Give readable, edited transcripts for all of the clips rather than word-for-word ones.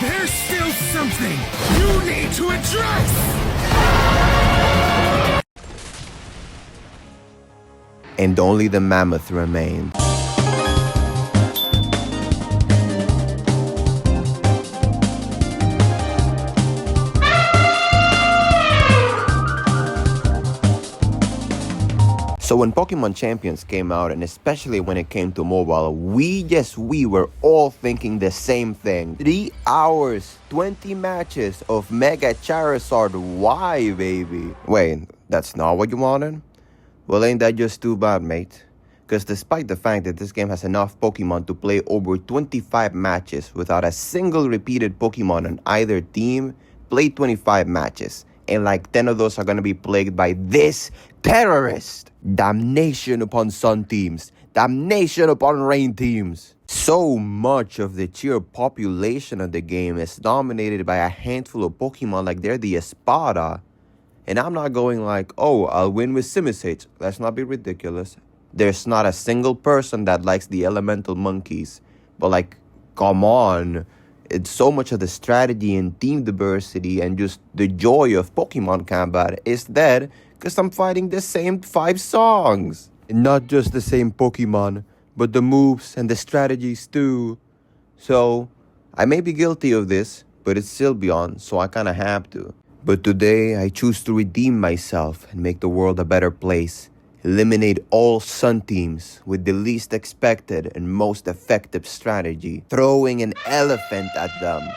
There's still something you need to address! And only the mammoth remained. So when Pokemon Champions came out, and especially when it came to mobile, we were all thinking the same thing. 3 hours, 20 matches of Mega Charizard. Why, baby? Wait, that's not what you wanted? Well, ain't that just too bad, mate? Because despite the fact that this game has enough Pokemon to play over 25 matches without a single repeated Pokemon on either team, play 25 matches. And like 10 of those are going to be plagued by this terrorist. Damnation upon sun teams. Damnation upon rain teams. So much of the sheer population of the game is dominated by a handful of Pokemon like they're the Espada. And I'm not going like, oh, I'll win with Simisage. Let's not be ridiculous. There's not a single person that likes the elemental monkeys. But like, come on. It's so much of the strategy and team diversity and just the joy of Pokemon combat is dead because I'm fighting the same 5 songs. And not just the same Pokemon, but the moves and the strategies too. So, I may be guilty of this, but it's still beyond, so I kinda have to. But today, I choose to redeem myself and make the world a better place. Eliminate all sun teams with the least expected and most effective strategy, throwing an elephant at them.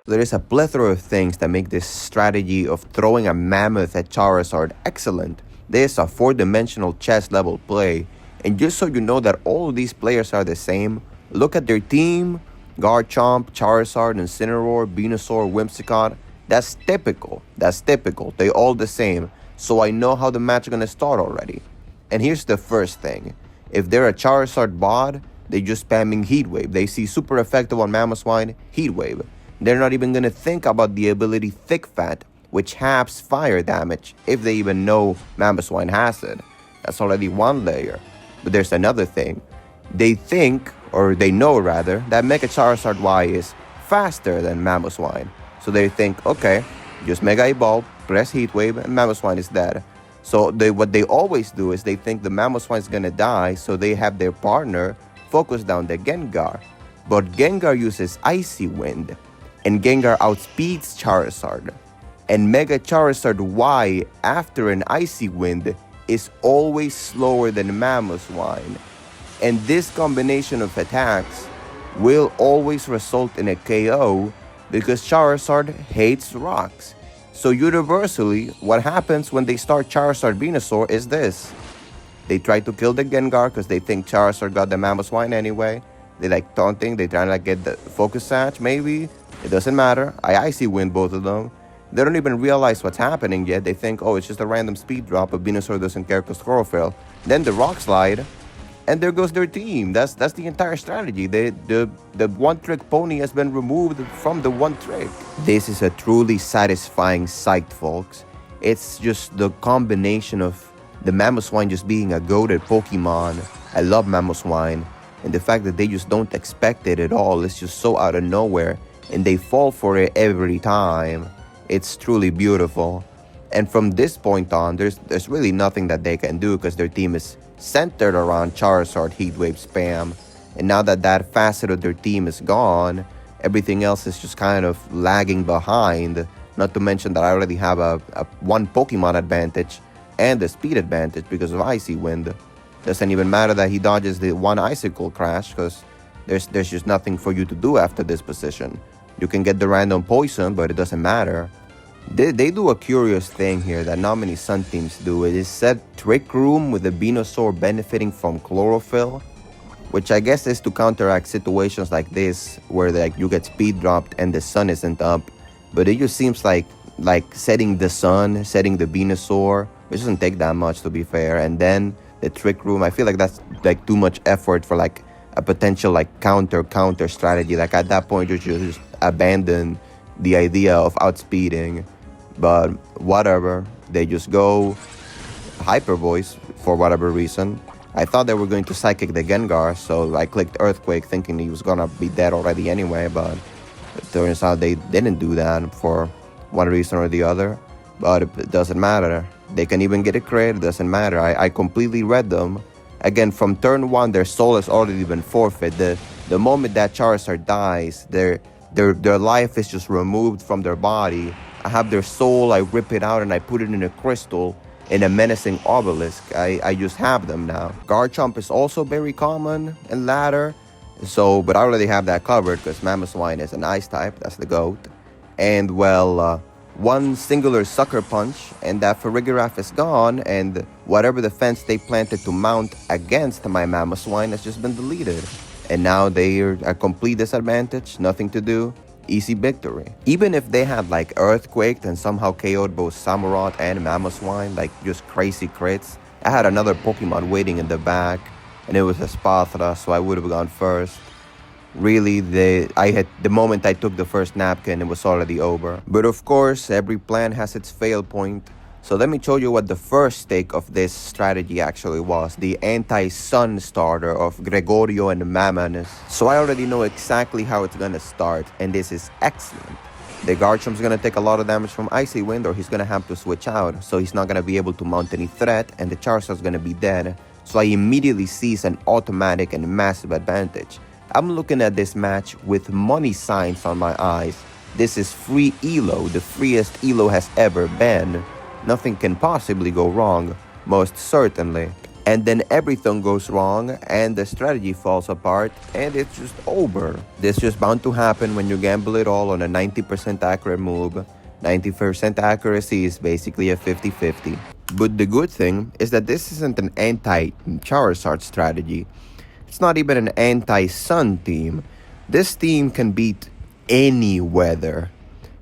There is a plethora of things that make this strategy of throwing a mammoth at Charizard excellent. This is a 4-dimensional chess level play, and just so you know that all of these players are the same, look at their team, Garchomp, Charizard, Incineroar, Venusaur, Whimsicott. That's typical, they all the same. So I know how the match is going to start already. And here's the first thing. If they're a Charizard bot, they're just spamming Heat Wave. They see super effective on Mamoswine, Heat Wave. They're not even going to think about the ability Thick Fat, which halves fire damage, if they even know Mamoswine has it. That's already one layer. But there's another thing. They think, or they know rather, that Mega Charizard Y is faster than Mamoswine. So they think, okay, just Mega Evolve, press Heat Wave, and Mamoswine is dead. So what they always do is they think the Mamoswine is gonna die, so they have their partner focus down the Gengar. But Gengar uses Icy Wind, and Gengar outspeeds Charizard. And Mega Charizard Y, after an Icy Wind, is always slower than Mamoswine. And this combination of attacks will always result in a KO because Charizard hates rocks. So universally, what happens when they start Charizard Venusaur is this. They try to kill the Gengar because they think Charizard got the Mamoswine anyway. They like taunting, they try to like get the Focus Sash maybe. It doesn't matter. I Icy Wind both of them. They don't even realize what's happening yet. They think, oh, it's just a random speed drop, but Venusaur doesn't care because Chlorophyll. Then the Rock Slide, and there goes their team. That's the entire strategy. The one-trick pony has been removed from the one trick. This is a truly satisfying sight, folks. It's just the combination of the Mamoswine just being a goated Pokemon. I love Mamoswine. And the fact that they just don't expect it at all. It's just so out of nowhere. And they fall for it every time. It's truly beautiful. And from this point on, there's really nothing that they can do because their team is centered around Charizard Heat Wave spam. And now that that facet of their team is gone, everything else is just kind of lagging behind. Not to mention that I already have a one Pokemon advantage and a speed advantage because of Icy Wind. Doesn't even matter that he dodges the one Icicle Crash because there's just nothing for you to do after this position. You can get the random poison, but it doesn't matter. They do a curious thing here that not many Sun teams do. It is set Trick Room with the Venusaur benefiting from Chlorophyll, which I guess is to counteract situations like this where like you get speed dropped and the sun isn't up. But it just seems like setting the sun, setting the Venusaur, which doesn't take that much to be fair, and then the Trick Room. I feel like that's like too much effort for like a potential like counter strategy. Like at that point you should just abandon the idea of outspeeding. But whatever, they just go Hyper Voice for whatever reason. I thought they were going to Psychic the Gengar, so I clicked Earthquake thinking he was gonna be dead already anyway, but It turns out they didn't do that for one reason or the other, but it doesn't matter. They can even get a crit, it doesn't matter. I completely read them. Again, from turn 1, their soul has already been forfeit. The moment that Charizard dies, their life is just removed from their body. I have their soul, I rip it out and I put it in a crystal, in a menacing obelisk. I just have them now. Garchomp is also very common in ladder. So, but I already have that covered because Mammoth is an ice type, that's the GOAT. And well, one singular sucker punch and that Farigiraf is gone, and whatever defense they planted to mount against my Mammoth has just been deleted. And now they are at complete disadvantage, nothing to do, easy victory. Even if they had like Earthquaked and somehow KO'd both Samurott and Mammoth like just crazy crits, I had another Pokemon waiting in the back, and it was a Spathra, so I would have gone first. Really, the moment I took the first napkin, it was already over. But of course, every plan has its fail point. So let me show you what the first stake of this strategy actually was. The anti-sun starter of Gregorio and Mammoth. So I already know exactly how it's gonna start, and this is excellent. The Garchomp's gonna take a lot of damage from Icy Wind, or he's gonna have to switch out. So he's not gonna be able to mount any threat, and the Charizard's gonna be dead. So I immediately seize an automatic and massive advantage. I'm looking at this match with money signs on my eyes. This is free ELO, the freest ELO has ever been. Nothing can possibly go wrong, most certainly. And then everything goes wrong and the strategy falls apart and it's just over. This is just bound to happen when you gamble it all on a 90% accurate move. 90% accuracy is basically a 50-50. But the good thing is that this isn't an anti-Charizard strategy. It's not even an anti-sun team. This team can beat any weather.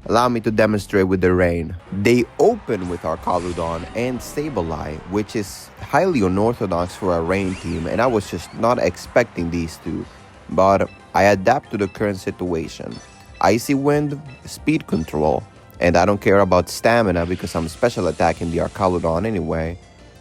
Allow me to demonstrate with the rain. They open with Arcaludon and Sableye, which is highly unorthodox for a rain team, and I was just not expecting these two. But I adapt to the current situation. Icy Wind, speed control. And I don't care about stamina because I'm special attacking the Arcaludon anyway.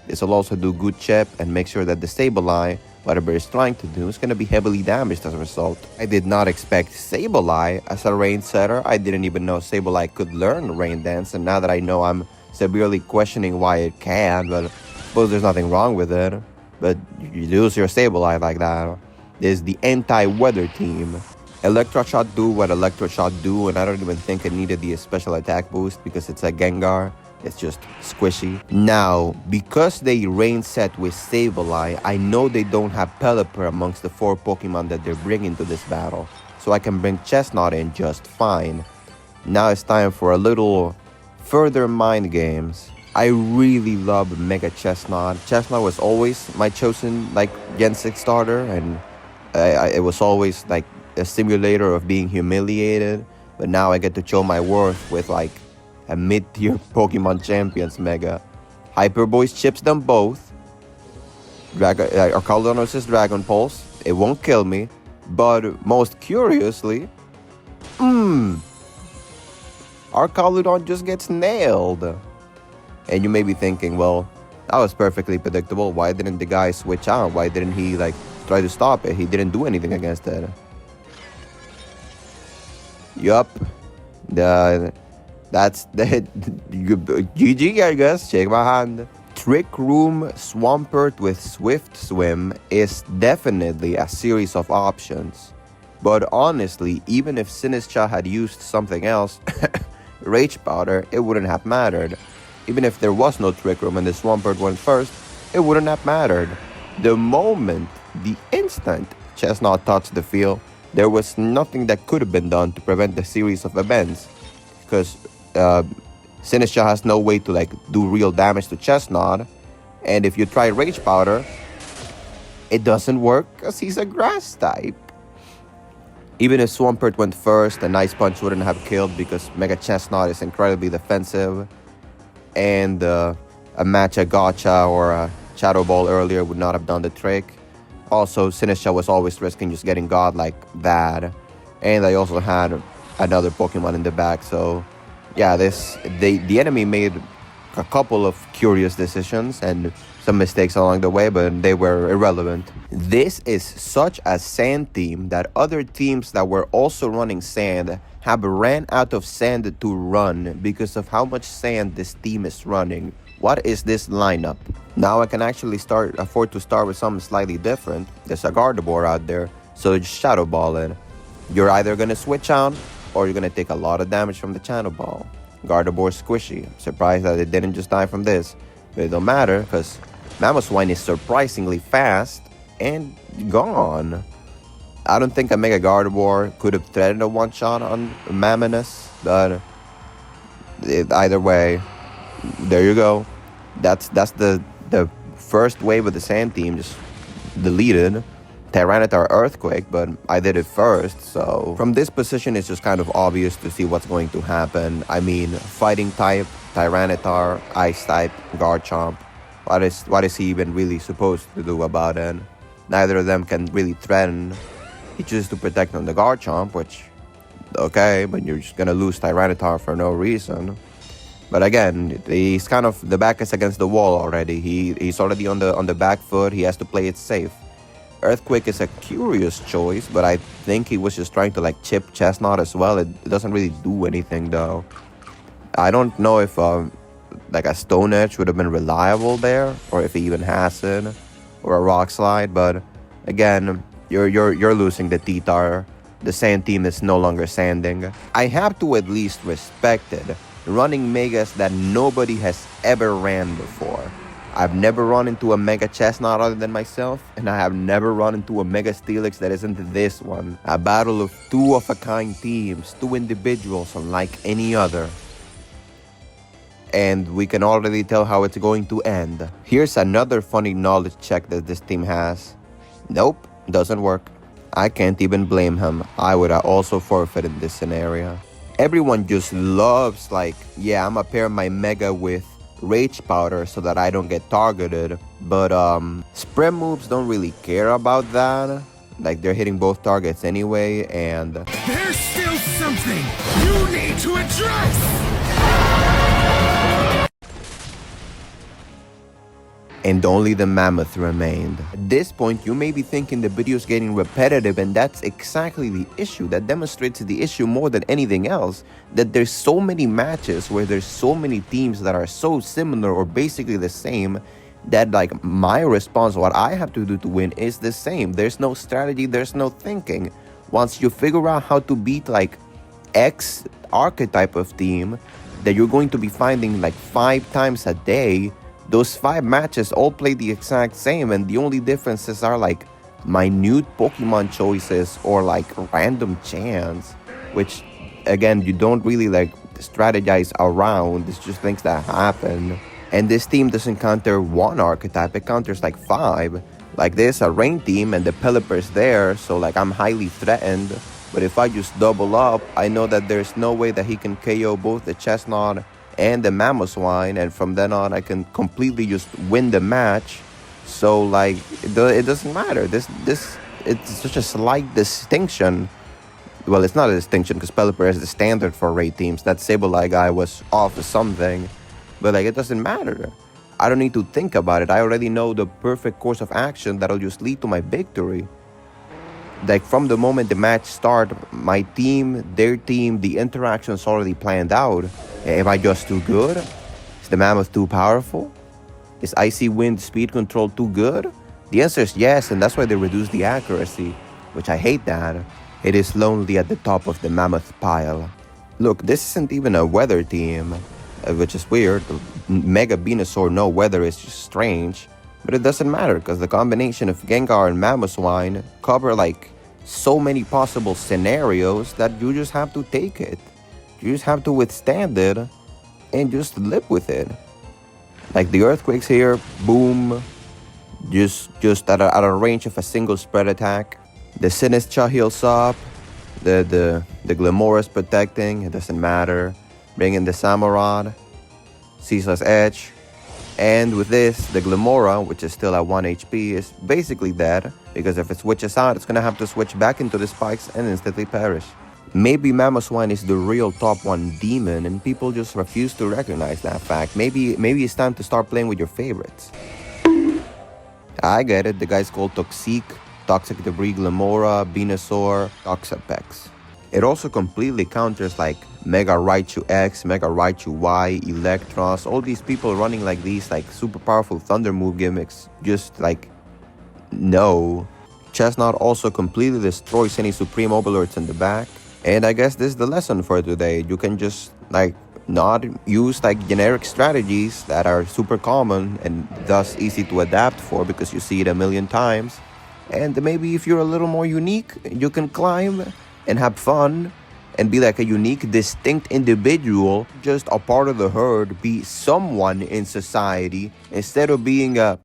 This will also do good chip and make sure that the Sableye, whatever it's trying to do, is going to be heavily damaged as a result. I did not expect Sableye as a rain setter. I didn't even know Sableye could learn Rain Dance, and now that I know, I'm severely questioning why it can, but I suppose there's nothing wrong with it. But you lose your Sableye like that. There's the anti-weather team. Electroshot do what Electroshot do, and I don't even think it needed the special attack boost because it's a Gengar. It's just squishy. Now, because they rain set with Sableye, I know they don't have Pelipper amongst the 4 Pokemon that they're bringing to this battle. So I can bring Chestnut in just fine. Now it's time for a little further mind games. I really love Mega Chestnut. Chestnut was always my chosen Gen 6 starter, and it was always like a simulator of being humiliated. But now I get to show my worth with a mid-tier Pokemon Champions Mega. Hyper Voice chips them both. Arcaludon uses Dragon Pulse. It won't kill me. But most curiously, Arcaludon just gets nailed. And you may be thinking, well, that was perfectly predictable. Why didn't the guy switch out? Why didn't he try to stop it? He didn't do anything against it. Yup. That's the GG, I guess. Shake my hand. Trick Room Swampert with Swift Swim is definitely a series of options. But honestly, even if Sinistcha had used something else, Rage Powder, it wouldn't have mattered. Even if there was no Trick Room and the Swampert went first, it wouldn't have mattered. The instant Chestnut touched the field, there was nothing that could have been done to prevent the series of events. Because Sinistcha has no way to do real damage to Chestnut, and if you try Rage Powder, it doesn't work because he's a grass type. Even if Swampert went first, a Ice Punch wouldn't have killed because Mega Chestnut is incredibly defensive, and a match a Gotcha or a Shadow Ball earlier would not have done the trick. Also, Sinistcha was always risking just getting God like that, and I also had another Pokemon in the back, so yeah, the enemy made a couple of curious decisions and some mistakes along the way, but they were irrelevant. This is such a sand team that other teams that were also running sand have ran out of sand to run because of how much sand this team is running. What is this lineup? Now I can actually afford to start with something slightly different. There's a Gardevoir out there, so just Shadow Ball in. You're either going to switch out or you're going to take a lot of damage from the Channel Ball. Gardevoir's squishy. I'm surprised that it didn't just die from this. But it don't matter because Mammoth is surprisingly fast and gone. I don't think a Mega Gardevoir could have threaded a one-shot on Mammoth, but either way, there you go. That's the first wave of the Sand team just deleted. Tyranitar Earthquake, but I did it first, so from this position it's just kind of obvious to see what's going to happen. I mean, fighting type, Tyranitar, Ice type, Garchomp. What is he even really supposed to do about it? Neither of them can really threaten. He chooses to protect on the Garchomp, which, okay, but you're just gonna lose Tyranitar for no reason. But again, he's kind of, the back is against the wall already. He's already on the back foot. He has to play it safe. Earthquake is a curious choice, but I think he was just trying to like chip Chestnut as well. It doesn't really do anything though. I don't know if like a Stone Edge would have been reliable there, or if he even has it, or a Rock Slide. But again, you're losing the T-Tar. The Sand team is no longer sanding. I have to at least respect it, running Megas that nobody has ever ran before. I've never run into a Mega Chestnut other than myself, and I have never run into a Mega Steelix that isn't this one. A battle of two of-a-kind teams, two individuals unlike any other. And we can already tell how it's going to end. Here's another funny knowledge check that this team has. Nope, doesn't work. I can't even blame him. I would have also forfeited this scenario. Everyone just loves like, yeah, I'm gonna pair my Mega with Rage Powder so that I don't get targeted, but spread moves don't really care about that. Like, they're hitting both targets anyway, and there's still something you need to address. And only the Mammoth remained. At this point, you may be thinking the video's getting repetitive, and that's exactly the issue. That demonstrates the issue more than anything else, that there's so many matches where there's so many teams that are so similar or basically the same, that like my response, what I have to do to win is the same. There's no strategy, there's no thinking. Once you figure out how to beat like X archetype of team that you're going to be finding like 5 times a day, those 5 matches all play the exact same, and the only differences are like minute Pokemon choices or like random chance, which again, you don't really like strategize around. It's just things that happen. And this team doesn't counter one archetype, it counters like 5. Like this, a rain team, and the Pelipper's there, so like I'm highly threatened. But if I just double up, I know that there's no way that he can KO both the Chestnut and the Mamoswine, and from then on I can completely just win the match. So like it doesn't matter. It's such a slight distinction. Well, it's not a distinction because Pelipper is the standard for raid teams. That Sableye guy was off of something, but like it doesn't matter. I don't need to think about it. I already know the perfect course of action that'll just lead to my victory. Like from the moment the match starts, my team, their team, the interaction's already planned out. Am I just too good? Is the Mammoth too powerful? Is Icy Wind speed control too good? The answer is yes, and that's why they reduce the accuracy, which I hate that. It is lonely at the top of the Mammoth pile. Look, this isn't even a weather team, which is weird. Mega Venusaur no weather is just strange. But it doesn't matter because the combination of Gengar and Mamoswine cover like so many possible scenarios that you just have to take it. You just have to withstand it and just live with it. Like the Earthquakes here, boom, just at a range of a single spread attack. The Sinistcha heals up, the Glimmor's protecting, it doesn't matter. Bring in the Samurott, Ceaseless Edge. And with this, the Glimmora, which is still at 1 HP, is basically dead, because if it switches out, it's gonna have to switch back into the spikes and instantly perish. Maybe Mammoth 1 is the real top 1 demon and people just refuse to recognize that fact. Maybe it's time to start playing with your favorites. I get it, the guy's called Toxic, Toxic Debris, Glamora, Venusaur, Toxapex. It also completely counters like Mega Raichu X, Mega Raichu Y, Electros, all these people running like these like super powerful Thunder move gimmicks. Just like, no. Chestnut also completely destroys any Supreme Overlords in the back. And I guess this is the lesson for today. You can just like not use like generic strategies that are super common and thus easy to adapt for because you see it a million times. And maybe if you're a little more unique, you can climb and have fun and be like a unique, distinct individual, just a part of the herd, be someone in society instead of being a